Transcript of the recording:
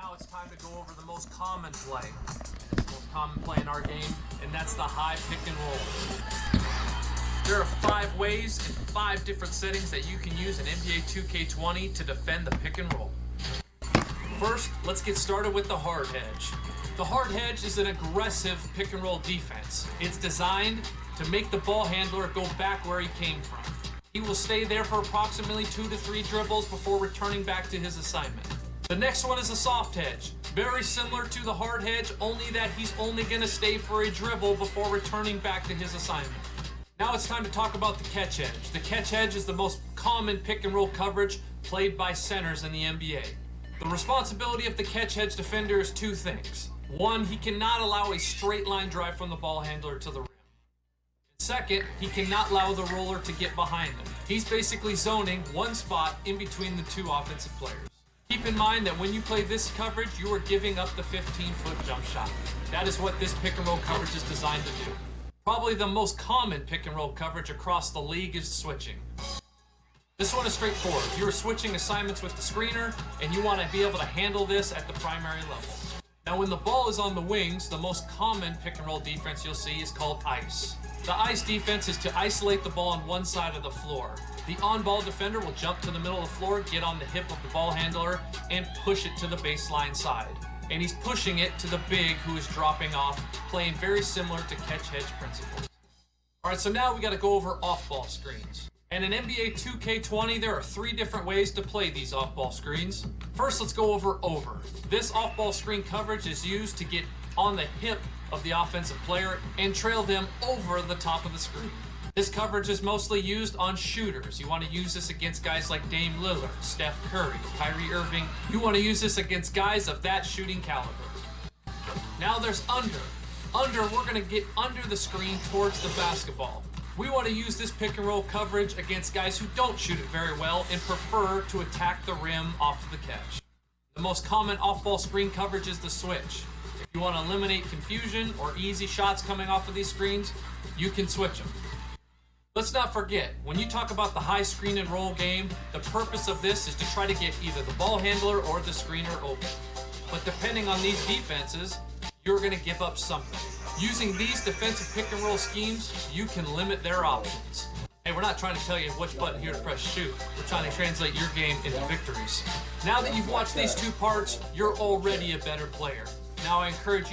Now it's time to go over the most common play. And it's the most common play in our game, and that's the high pick and roll. There are 5 ways and 5 different settings that you can use in NBA 2K20 to defend the pick and roll. First, let's get started with the hard hedge. The hard hedge is an aggressive pick and roll defense. It's designed to make the ball handler go back where he came from. He will stay there for approximately 2 to 3 dribbles before returning back to his assignment. The next one is a soft hedge. Very similar to the hard hedge, only that he's only going to stay for a dribble before returning back to his assignment. Now it's time to talk about the catch hedge. The catch hedge is the most common pick and roll coverage played by centers in the NBA. The responsibility of the catch hedge defender is 2 things. 1, he cannot allow a straight line drive from the ball handler to the rim. Second, he cannot allow the roller to get behind him. He's basically zoning one spot in between the 2 offensive players. Keep in mind that when you play this coverage, you are giving up the 15-foot jump shot. That is what this pick and roll coverage is designed to do. Probably the most common pick and roll coverage across the league is switching. This one is straightforward. You are switching assignments with the screener, and you want to be able to handle this at the primary level. Now when the ball is on the wings, the most common pick and roll defense you'll see is called ice. The ice defense is to isolate the ball on one side of the floor. The on-ball defender will jump to the middle of the floor, get on the hip of the ball handler, and push it to the baseline side. And he's pushing it to the big who is dropping off, playing very similar to catch-hedge principles. Alright, so now we got to go over off-ball screens. And in NBA 2K20, there are 3 different ways to play these off-ball screens. First, let's go over. This off-ball screen coverage is used to get on the hip of the offensive player and trail them over the top of the screen. This coverage is mostly used on shooters. You want to use this against guys like Dame Lillard, Steph Curry, Kyrie Irving. You want to use this against guys of that shooting caliber. Now there's under. We're going to get under the screen towards the basketball. We want to use this pick and roll coverage against guys who don't shoot it very well and prefer to attack the rim off of the catch. The most common off-ball screen coverage is the switch. If you want to eliminate confusion or easy shots coming off of these screens, you can switch them. Let's not forget, when you talk about the high screen and roll game, the purpose of this is to try to get either the ball handler or the screener open. But depending on these defenses, you're going to give up something. Using these defensive pick and roll schemes, you can limit their options. Hey, we're not trying to tell you which button here to press shoot. We're trying to translate your game into victories. Now that you've watched these 2 parts, you're already a better player. Now I encourage you